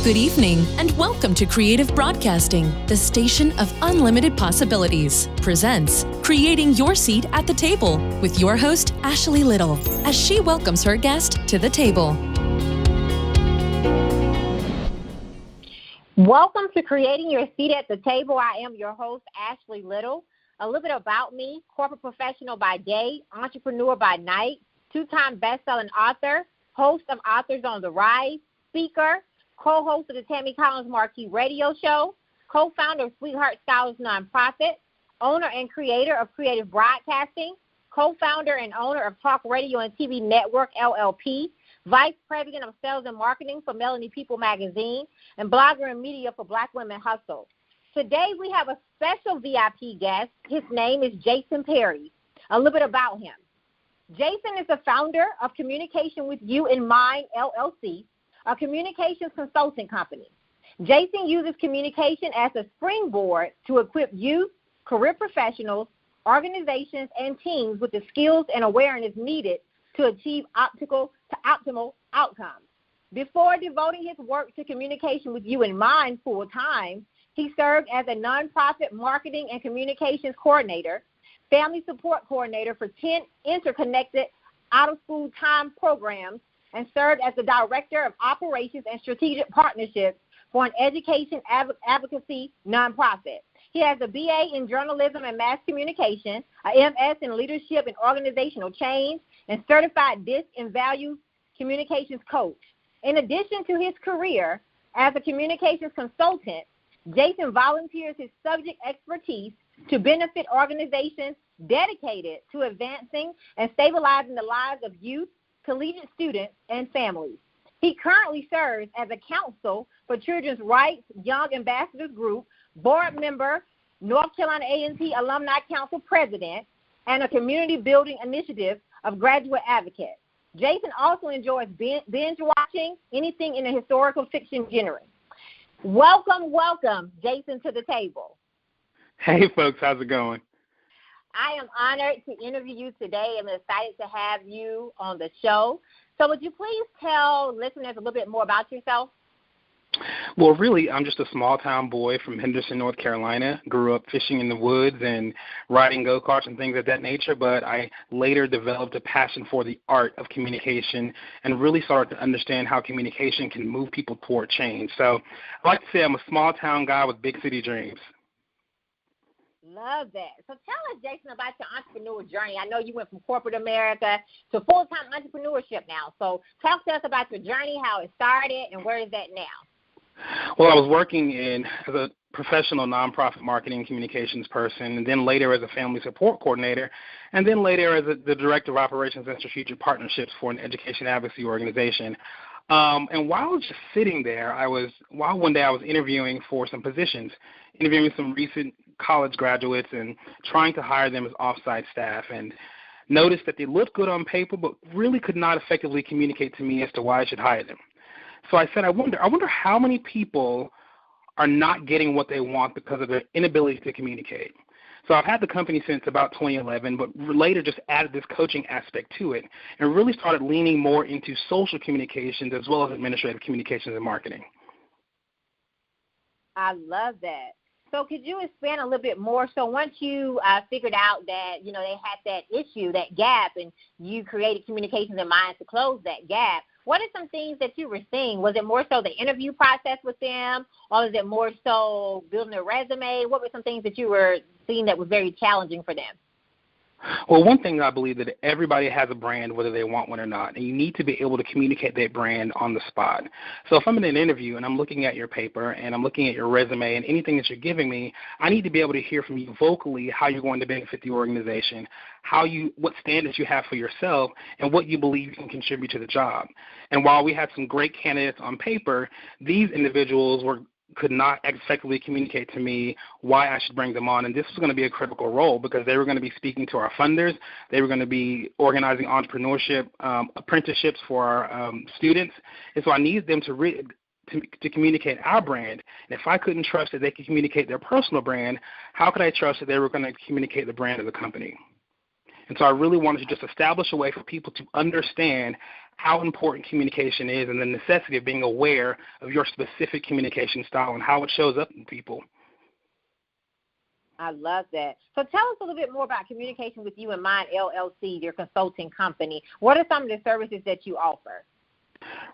Good evening, and welcome to Creative Broadcasting, the station of unlimited possibilities, presents Creating Your Seat at the Table with your host, Ashley Little, as she welcomes her guest to the table. Welcome to Creating Your Seat at the Table. I am your host, Ashley Little. A little bit about me: corporate professional by day, entrepreneur by night, two-time best-selling author, host of Authors on the Rise, speaker, co-host of the Tammy Collins Marquee Radio Show, co-founder of Sweetheart Scholars Nonprofit, owner and creator of Creative Broadcasting, co-founder and owner of Talk Radio and TV Network, LLP, vice president of sales and marketing for Melanie People Magazine, and blogger and media for Black Women Hustle. Today we have a special VIP guest. His name is Jason Perry. A little bit about him. Jason is the founder of Communication with You in Mind, LLC, a communications consulting company. Jason uses communication as a springboard to equip youth, career professionals, organizations, and teams with the skills and awareness needed to achieve optimal outcomes. Before devoting his work to Communication with You in Mind full-time, he served as a nonprofit marketing and communications coordinator, family support coordinator for 10 interconnected out-of-school time programs, and served as the Director of Operations and Strategic Partnerships for an education advocacy nonprofit. He has a BA in Journalism and Mass Communication, a MS in Leadership and Organizational Change, and certified DISC in Value Communications Coach. In addition to his career as a communications consultant, Jason volunteers his subject expertise to benefit organizations dedicated to advancing and stabilizing the lives of youth, collegiate students, and families. He currently serves as a counsel for Children's Rights Young Ambassadors Group, board member, North Carolina A&T Alumni Council president, and a community building initiative of Graduate Advocates. Jason also enjoys binge watching anything in the historical fiction genre. Welcome, Jason, to the table. Hey, folks, how's it going? I am honored to interview you today. I'm excited to have you on the show. So would you please tell listeners a little bit more about yourself? Well, really, I'm just a small-town boy from Henderson, North Carolina. Grew up fishing in the woods and riding go-karts and things of that nature, but I later developed a passion for the art of communication and really started to understand how communication can move people toward change. So I like to say I'm a small-town guy with big city dreams. Love that. So tell us, Jason, about your entrepreneur journey. I know you went from corporate America to full-time entrepreneurship now. So talk to us about your journey, how it started, and where is that now? Well, I was working as a professional nonprofit marketing communications person, and then later as a family support coordinator, and then later as the Director of Operations and Strategic Partnerships for an education advocacy organization. And while I was just sitting there, one day I was interviewing for some positions, interviewing some recent college graduates and trying to hire them as off-site staff, and noticed that they looked good on paper but really could not effectively communicate to me as to why I should hire them. So I said, I wonder how many people are not getting what they want because of their inability to communicate. So I've had the company since about 2011, but later just added this coaching aspect to it and really started leaning more into social communications as well as administrative communications and marketing. I love that. So could you expand a little bit more? So once you figured out that, they had that issue, that gap, and you created Communications in Mind to close that gap, what are some things that you were seeing? Was it more so the interview process with them, or was it more so building a resume? What were some things that you were seeing that was very challenging for them? Well, one thing I believe that everybody has a brand, whether they want one or not, and you need to be able to communicate that brand on the spot. So if I'm in an interview and I'm looking at your paper and I'm looking at your resume and anything that you're giving me, I need to be able to hear from you vocally how you're going to benefit the organization, what standards you have for yourself, and what you believe you can contribute to the job. And while we had some great candidates on paper, these individuals could not effectively communicate to me why I should bring them on. And this was going to be a critical role because they were going to be speaking to our funders. They were going to be organizing entrepreneurship apprenticeships for our students. And so I needed them to communicate our brand. And if I couldn't trust that they could communicate their personal brand, how could I trust that they were going to communicate the brand of the company? And so I really wanted to just establish a way for people to understand how important communication is and the necessity of being aware of your specific communication style and how it shows up in people. I love that. So tell us a little bit more about Communication with You and Mind LLC, your consulting company. What are some of the services that you offer?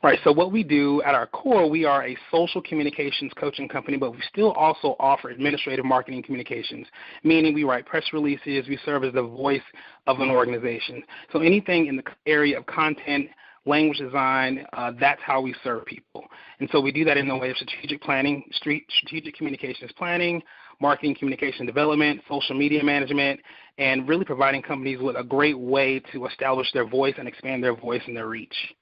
Right. So what we do at our core, we are a social communications coaching company, but we still also offer administrative marketing communications, meaning we write press releases, we serve as the voice of an organization. So anything in the area of content, language design, that's how we serve people. And so we do that in the way of strategic planning, strategic communications planning, marketing communication development, social media management, and really providing companies with a great way to establish their voice and expand their voice and their reach.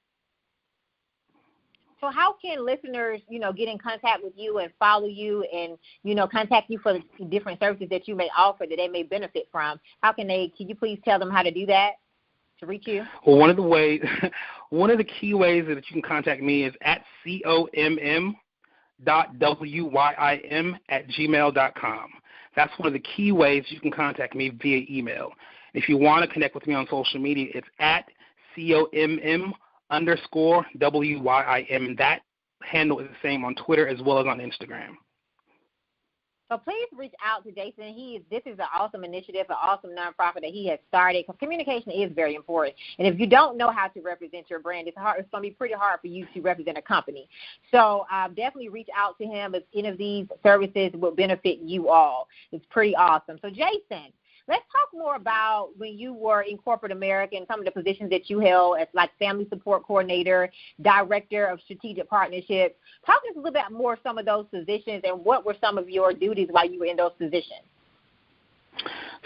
So how can listeners, get in contact with you and follow you and, contact you for the different services that you may offer that they may benefit from? Can you please tell them how to do that, to reach you? Well, one of the key ways that you can contact me is at comm.wym@gmail.com. That's one of the key ways you can contact me via email. If you want to connect with me on social media, it's at comm_WYIM, and that handle is the same on Twitter as well as on Instagram. So please reach out to Jason. This is an awesome initiative, an awesome nonprofit that he has started, because communication is very important. And if you don't know how to represent your brand, it's going to be pretty hard for you to represent a company. So definitely reach out to him if any of these services will benefit you all. It's pretty awesome. So Jason, let's talk more about when you were in corporate America and some of the positions that you held as like family support coordinator, director of strategic partnerships. Talk to us a little bit more some of those positions and what were some of your duties while you were in those positions.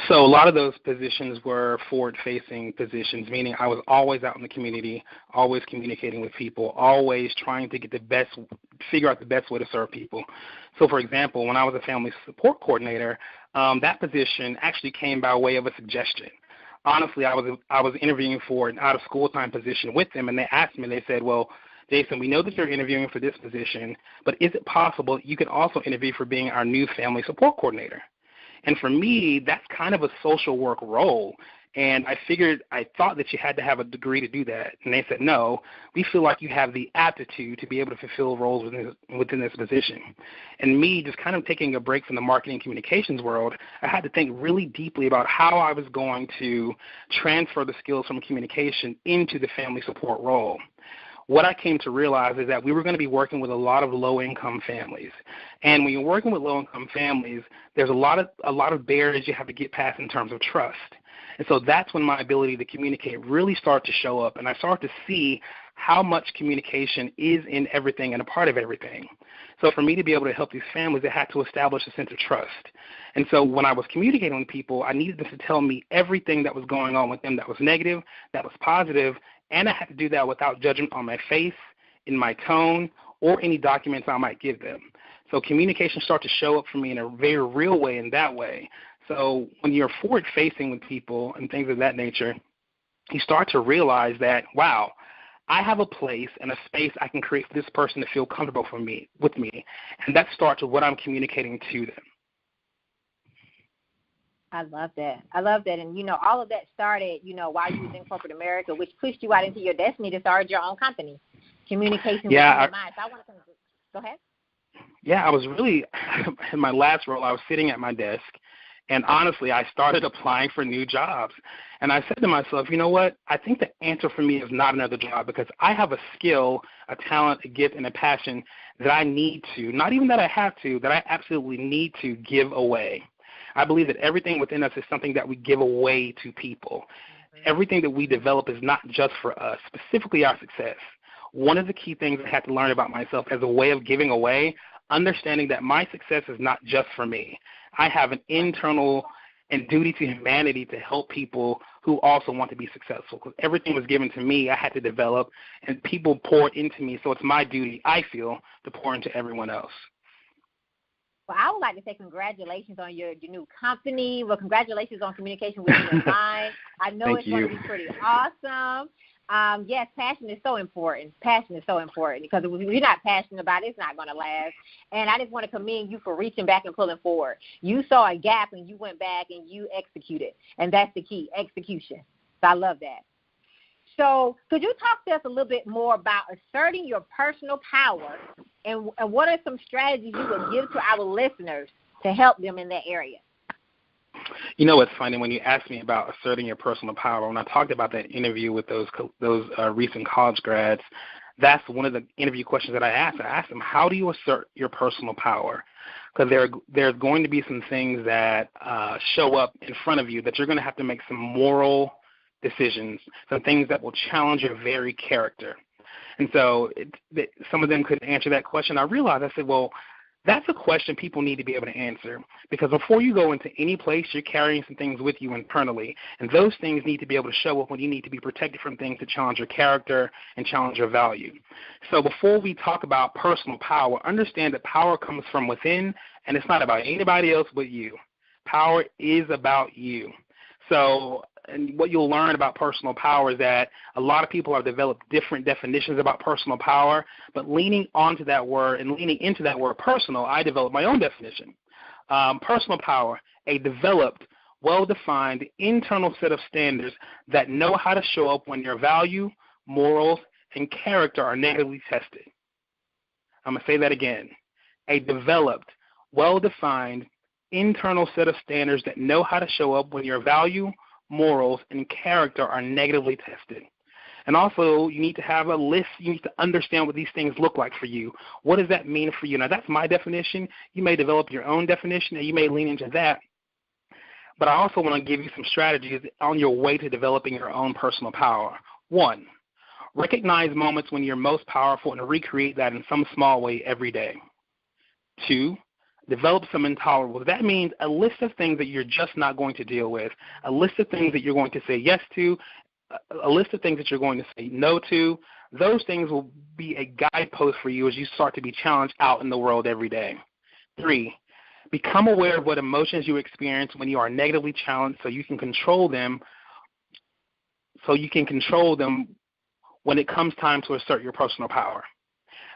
So a lot of those positions were forward-facing positions, meaning I was always out in the community, always communicating with people, always trying to figure out the best way to serve people. So, for example, when I was a family support coordinator, that position actually came by way of a suggestion. Honestly, I was interviewing for an out-of-school time position with them, and they asked me, they said, well, Jason, we know that you're interviewing for this position, but is it possible you could also interview for being our new family support coordinator? And for me, that's kind of a social work role. And I thought that you had to have a degree to do that. And they said, no, we feel like you have the aptitude to be able to fulfill roles within this position. And me just kind of taking a break from the marketing communications world, I had to think really deeply about how I was going to transfer the skills from communication into the family support role. What I came to realize is that we were going to be working with a lot of low-income families. And when you're working with low-income families, there's a lot of barriers you have to get past in terms of trust. And so that's when my ability to communicate really started to show up, and I started to see how much communication is in everything and a part of everything. So for me to be able to help these families, I had to establish a sense of trust. And so when I was communicating with people, I needed them to tell me everything that was going on with them that was negative, that was positive, and I had to do that without judgment on my face, in my tone, or any documents I might give them. So communication started to show up for me in a very real way in that way. So when you're forward-facing with people and things of that nature, you start to realize that, wow, I have a place and a space I can create for this person to feel comfortable with me. And that starts with what I'm communicating to them. I love that. And, all of that started, while you was in corporate America, which pushed you out into your destiny to start your own company, Communication with Your Mind. So I want to go ahead. Yeah, I was really, in my last role, I was sitting at my desk, and honestly, I started applying for new jobs. And I said to myself, you know what, I think the answer for me is not another job, because I have a skill, a talent, a gift, and a passion that I need to, not even that I have to, that I absolutely need to give away. I believe that everything within us is something that we give away to people. Mm-hmm. Everything that we develop is not just for us, specifically our success. One of the key things I had to learn about myself as a way of giving away, understanding that my success is not just for me. I have an internal and duty to humanity to help people who also want to be successful. Because everything was given to me, I had to develop, and people poured into me. So it's my duty, I feel, to pour into everyone else. Well, I would like to say congratulations on your new company. Well, congratulations on Communication with Your Mind. I know it's going to be pretty awesome. Yes, passion is so important. Passion is so important, because if you're not passionate about it, it's not going to last. And I just want to commend you for reaching back and pulling forward. You saw a gap and you went back and you executed. And that's the key, execution. So I love that. So could you talk to us a little bit more about asserting your personal power, and what are some strategies you would give to our listeners to help them in that area? You know, it's funny when you asked me about asserting your personal power. When I talked about that interview with those recent college grads, that's one of the interview questions that I asked. I asked them, how do you assert your personal power? Because there's going to be some things that show up in front of you that you're going to have to make some moral decisions, some things that will challenge your very character. And so some of them couldn't answer that question. I realized, I said, well, that's a question people need to be able to answer, because before you go into any place, you're carrying some things with you internally, and those things need to be able to show up when you need to be protected from things that challenge your character and challenge your value. So before we talk about personal power, understand that power comes from within, and it's not about anybody else but you. Power is about you. So, and what you'll learn about personal power is that a lot of people have developed different definitions about personal power, but leaning onto that word and leaning into that word personal, I developed my own definition. Personal power, a developed, well-defined internal set of standards that know how to show up when your value, morals, and character are negatively tested. I'm going to say that again. A developed, well-defined, internal set of standards that know how to show up when your value, morals, and character are negatively tested. And also, you need to have a list. You need to understand what these things look like for you. What does that mean for you? Now, that's my definition. You may develop your own definition, and you may lean into that. But I also want to give you some strategies on your way to developing your own personal power. 1, recognize moments when you're most powerful and recreate that in some small way every day. 2, develop some intolerables. That means a list of things that you're just not going to deal with, a list of things that you're going to say yes to, a list of things that you're going to say no to. Those things will be a guidepost for you as you start to be challenged out in the world every day. 3, become aware of what emotions you experience when you are negatively challenged so you can control them when it comes time to assert your personal power.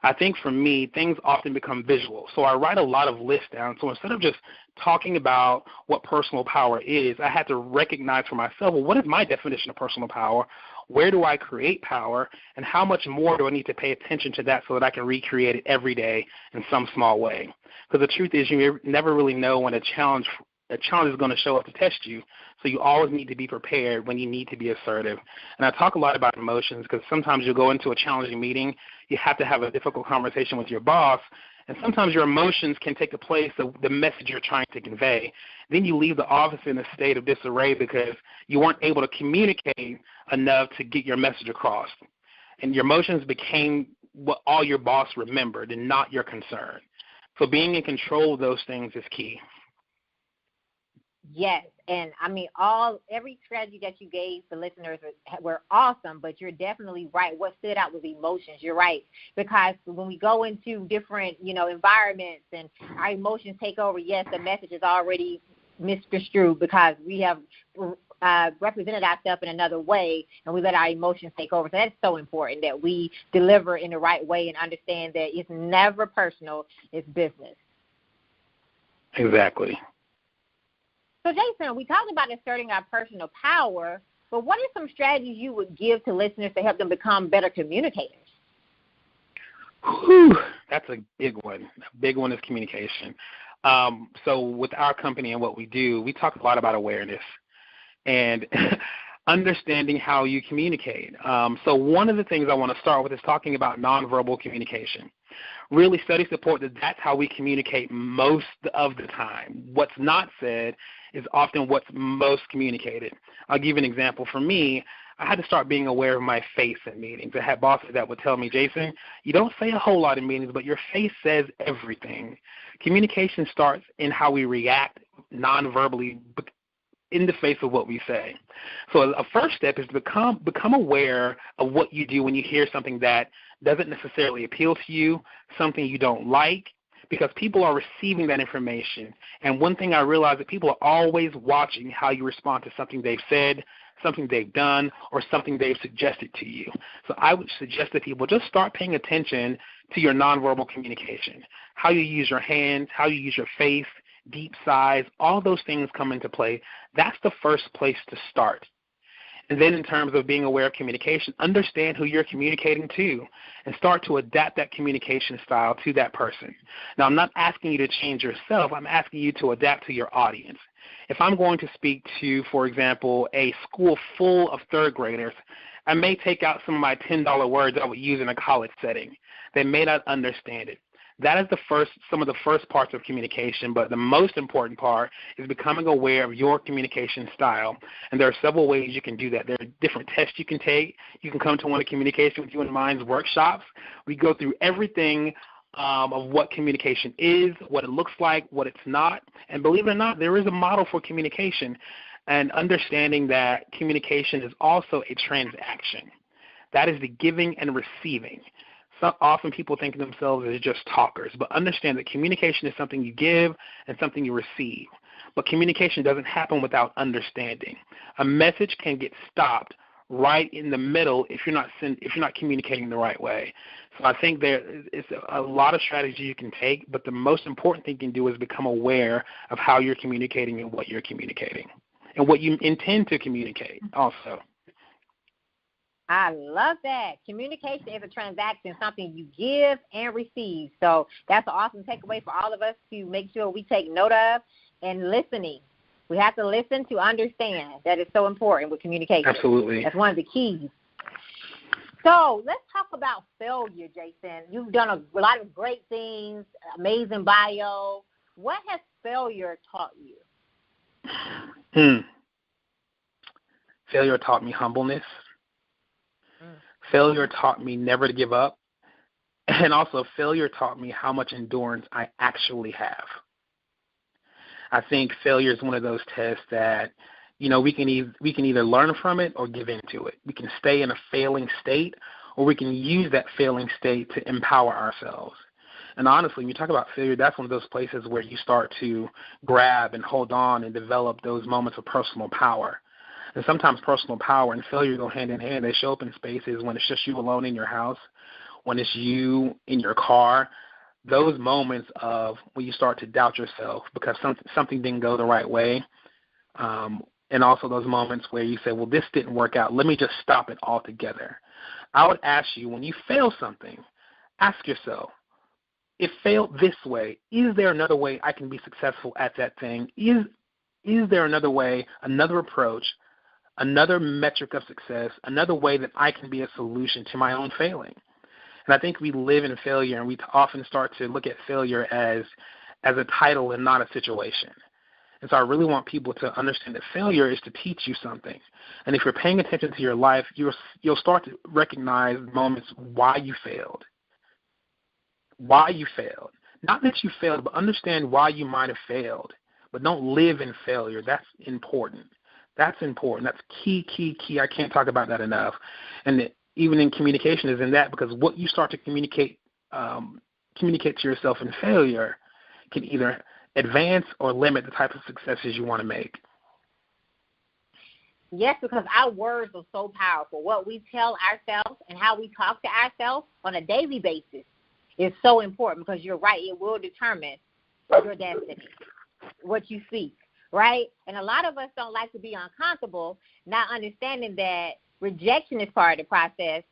I think for me, things often become visual. So I write a lot of lists down. So instead of just talking about what personal power is, I had to recognize for myself, well, what is my definition of personal power? Where do I create power? And how much more do I need to pay attention to that so that I can recreate it every day in some small way? Because the truth is, you never really know when a challenge is going to show up to test you. So you always need to be prepared when you need to be assertive. And I talk a lot about emotions because sometimes you'll go into a challenging meeting, you have to have a difficult conversation with your boss, and sometimes your emotions can take the place of the message you're trying to convey. Then you leave the office in a state of disarray because you weren't able to communicate enough to get your message across. And your emotions became what all your boss remembered and not your concern. So being in control of those things is key. Yes, and I mean, every strategy that you gave the listeners were awesome, but you're definitely right. What stood out was emotions. You're right, because when we go into different, environments and our emotions take over, yes, the message is already misconstrued because we have represented ourselves in another way, and we let our emotions take over. So that's so important that we deliver in the right way and understand that it's never personal, it's business. Exactly. So, Jason, we talked about asserting our personal power, but what are some strategies you would give to listeners to help them become better communicators? That's a big one. A big one is communication. So with our company and what we do, we talk a lot about awareness and understanding how you communicate. So one of the things I want to start with is talking about nonverbal communication. Really, studies support that that's how we communicate most of the time. What's not said is often what's most communicated. I'll give you an example. For me, I had to start being aware of my face in meetings. I had bosses that would tell me, Jason, you don't say a whole lot in meetings, but your face says everything. Communication starts in how we react non-verbally in the face of what we say. So a first step is to become aware of what you do when you hear something that doesn't necessarily appeal to you, something you don't like, because people are receiving that information. And one thing I realize that people are always watching how you respond to something they've said, something they've done, or something they've suggested to you. So I would suggest that people just start paying attention to your nonverbal communication, how you use your hands, how you use your face, deep sighs, all those things come into play. That's the first place to start. And then in terms of being aware of communication, understand who you're communicating to and start to adapt that communication style to that person. Now, I'm not asking you to change yourself. I'm asking you to adapt to your audience. If I'm going to speak to, for example, a school full of third graders, I may take out some of my $10 words I would use in a college setting. They may not understand it. That is some of the first parts of communication, but the most important part is becoming aware of your communication style. And there are several ways you can do that. There are different tests you can take. You can come to one of Communication with You and Mine's workshops. We go through everything of what communication is, what it looks like, what it's not. And believe it or not, there is a model for communication, and understanding that communication is also a transaction. That is the giving and receiving. So often people think of themselves as just talkers, but understand that communication is something you give and something you receive. But communication doesn't happen without understanding. A message can get stopped right in the middle if you're not communicating the right way. So I think there is a lot of strategy you can take, but the most important thing you can do is become aware of how you're communicating and what you're communicating and what you intend to communicate also. I love that. Communication is a transaction, something you give and receive. So that's an awesome takeaway for all of us to make sure we take note of. And listening. We have to listen to understand. That is so important with communication. Absolutely. That's one of the keys. So let's talk about failure, Jason. You've done a lot of great things, amazing bio. What has failure taught you? Failure taught me humbleness. Failure taught me never to give up. And also failure taught me how much endurance I actually have. I think failure is one of those tests that, we can either learn from it or give into it. We can stay in a failing state, or we can use that failing state to empower ourselves. And honestly, when you talk about failure, that's one of those places where you start to grab and hold on and develop those moments of personal power. And sometimes personal power and failure go hand in hand. They show up in spaces when it's just you alone in your house, when it's you in your car. Those moments of when you start to doubt yourself because something didn't go the right way, and also those moments where you say, well, this didn't work out. Let me just stop it altogether. I would ask you, when you fail something, ask yourself, it failed this way. Is there another way I can be successful at that thing? Is there another way, another approach, another metric of success, another way that I can be a solution to my own failing? And I think we live in failure, and we often start to look at failure as a title and not a situation. And so I really want people to understand that failure is to teach you something. And if you're paying attention to your life, you'll start to recognize moments why you failed. Why you failed. Not that you failed, but understand why you might have failed. But don't live in failure. That's important. That's important. That's key. I can't talk about that enough. And even in communication is in that, because what you start to communicate to yourself in failure can either advance or limit the type of successes you want to make. Yes, because our words are so powerful. What we tell ourselves and how we talk to ourselves on a daily basis is so important, because you're right, it will determine your destiny, what you seek, right? And a lot of us don't like to be uncomfortable, not understanding that rejection is part of the process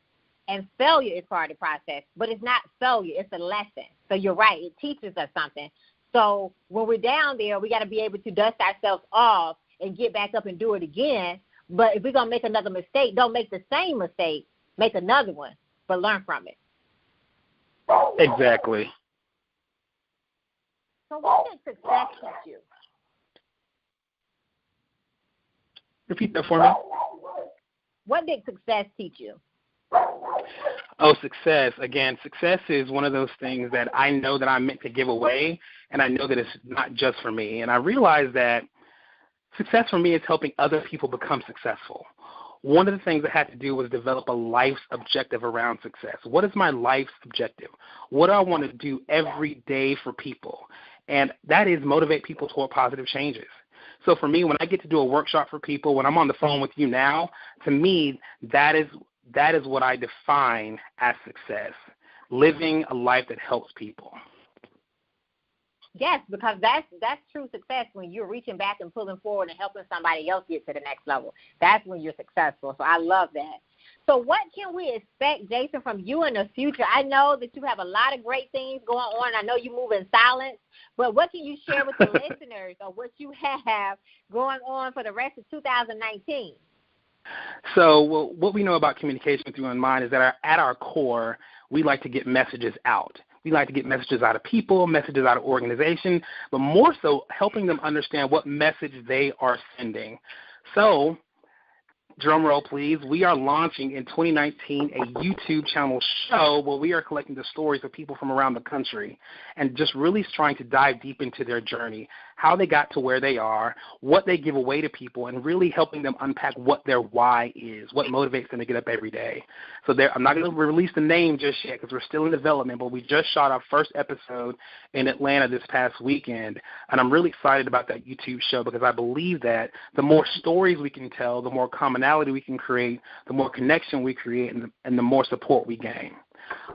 and failure is part of the process. But it's not failure, it's a lesson. So you're right, it teaches us something. So when we're down there, we got to be able to dust ourselves off and get back up and do it again. But if we're going to make another mistake, don't make the same mistake. Make another one, but learn from it. Exactly. So what did success teach you? Repeat that for me. What did success teach you? Oh, success. Again, success is one of those things that I know that I'm meant to give away, and I know that it's not just for me. And I realize that success for me is helping other people become successful. One of the things I had to do was develop a life's objective around success. What is my life's objective? What do I want to do every day for people? And that is motivate people toward positive changes. So for me, when I get to do a workshop for people, when I'm on the phone with you now, to me, that is what I define as success, living a life that helps people. Yes, because that's true success when you're reaching back and pulling forward and helping somebody else get to the next level. That's when you're successful. So I love that. So what can we expect, Jason, from you in the future? I know that you have a lot of great things going on. I know you move in silence, but what can you share with the listeners of what you have going on for the rest of 2019? So what we know about communication with You in Mind is that at our core, we like to get messages out. We like to get messages out of people, messages out of organizations, but more so helping them understand what message they are sending. So, drum roll, please. We are launching in 2019 a YouTube channel show where we are collecting the stories of people from around the country and just really trying to dive deep into their journey, how they got to where they are, what they give away to people, and really helping them unpack what their why is, what motivates them to get up every day. So I'm not going to release the name just yet because we're still in development, but we just shot our first episode in Atlanta this past weekend, and I'm really excited about that YouTube show because I believe that the more stories we can tell, the more commonality we can create, the more connection we create, and the more support we gain.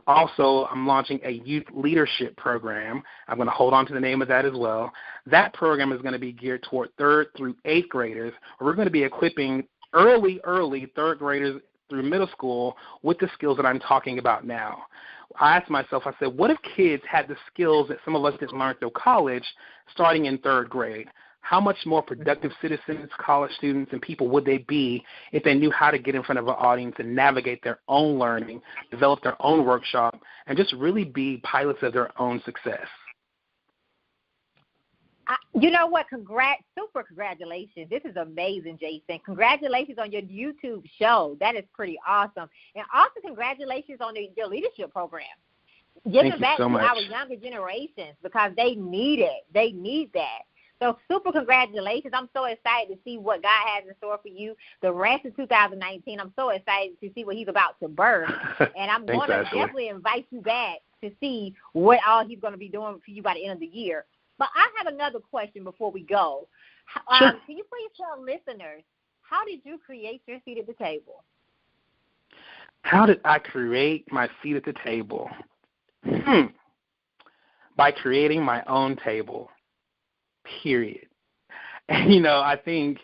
Also, I'm launching a youth leadership program. I'm going to hold on to the name of that as well. That program is going to be geared toward 3rd through 8th graders. We're going to be equipping early 3rd graders through middle school with the skills that I'm talking about now. I asked myself, I said, what if kids had the skills that some of us didn't learn through college starting in 3rd grade? How much more productive citizens, college students, and people would they be if they knew how to get in front of an audience and navigate their own learning, develop their own workshop, and just really be pilots of their own success? You know what? Super congratulations. This is amazing, Jason. Congratulations on your YouTube show. That is pretty awesome. And also congratulations on your leadership program. Giving back to our younger generations because they need it. They need that. So super congratulations. I'm so excited to see what God has in store for you the rest of 2019. I'm so excited to see what he's about to birth. And I'm going to definitely invite you back to see what all he's going to be doing for you by the end of the year. But I have another question before we go. Sure. Can you please tell listeners, how did you create your seat at the table? How did I create my seat at the table? By creating my own table. Period. And, I think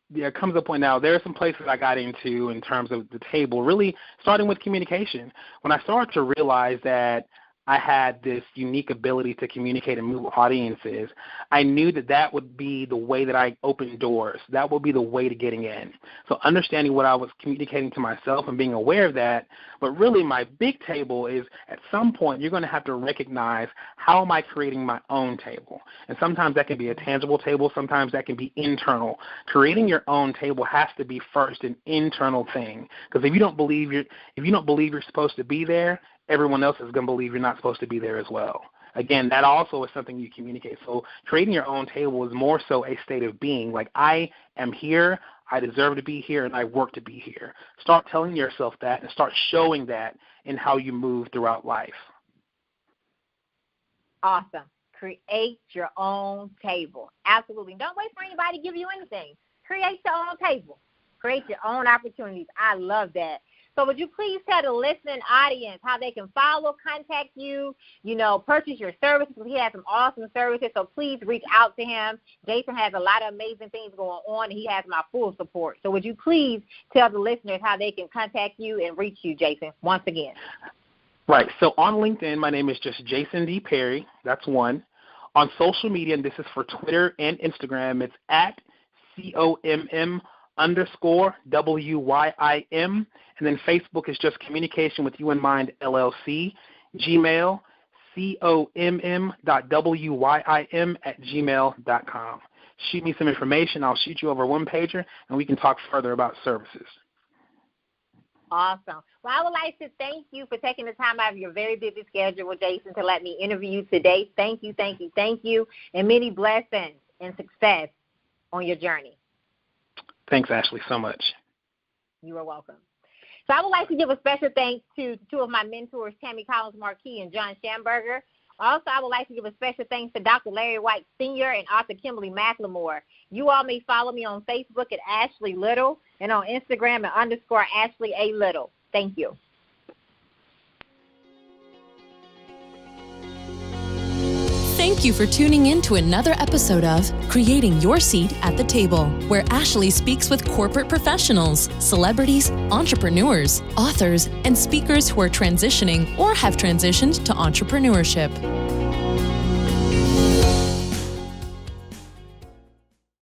there comes a point now, there are some places I got into in terms of the table, really starting with communication. When I started to realize that I had this unique ability to communicate and move audiences, I knew that would be the way that I opened doors. That would be the way to getting in. So understanding what I was communicating to myself and being aware of that, but really my big table is at some point you're going to have to recognize how am I creating my own table. And sometimes that can be a tangible table, sometimes that can be internal. Creating your own table has to be first an internal thing, because if you don't believe you're supposed to be there, everyone else is going to believe you're not supposed to be there as well. Again, that also is something you communicate. So creating your own table is more so a state of being. Like, I am here, I deserve to be here, and I work to be here. Start telling yourself that and start showing that in how you move throughout life. Awesome. Create your own table. Absolutely. Don't wait for anybody to give you anything. Create your own table. Create your own opportunities. I love that. So would you please tell the listening audience how they can follow, contact you, purchase your services? He has some awesome services, so please reach out to him. Jason has a lot of amazing things going on, and he has my full support. So would you please tell the listeners how they can contact you and reach you, Jason, once again? Right. So on LinkedIn, my name is just Jason D. Perry. That's one. On social media, and this is for Twitter and Instagram, it's at COMM_WYIM, and then Facebook is just Communication with You in Mind LLC. Gmail, comm.wyim@gmail.com. Shoot me some information. I'll shoot you over a one-pager, and we can talk further about services. Awesome. Well, I would like to thank you for taking the time out of your very busy schedule with Jason to let me interview you today. Thank you, thank you, thank you, and many blessings and success on your journey. Thanks, Ashley, so much. You are welcome. So I would like to give a special thanks to two of my mentors, Tammy Collins-Markey and John Schamberger. Also, I would like to give a special thanks to Dr. Larry White Sr. and author Kimberly McLemore. You all may follow me on Facebook at Ashley Little and on Instagram at _Ashley A. Little. Thank you. Thank Thank you for tuning in to another episode of Creating Your Seat at the Table, where Ashley speaks with corporate professionals, celebrities, entrepreneurs, authors, and speakers who are transitioning or have transitioned to entrepreneurship.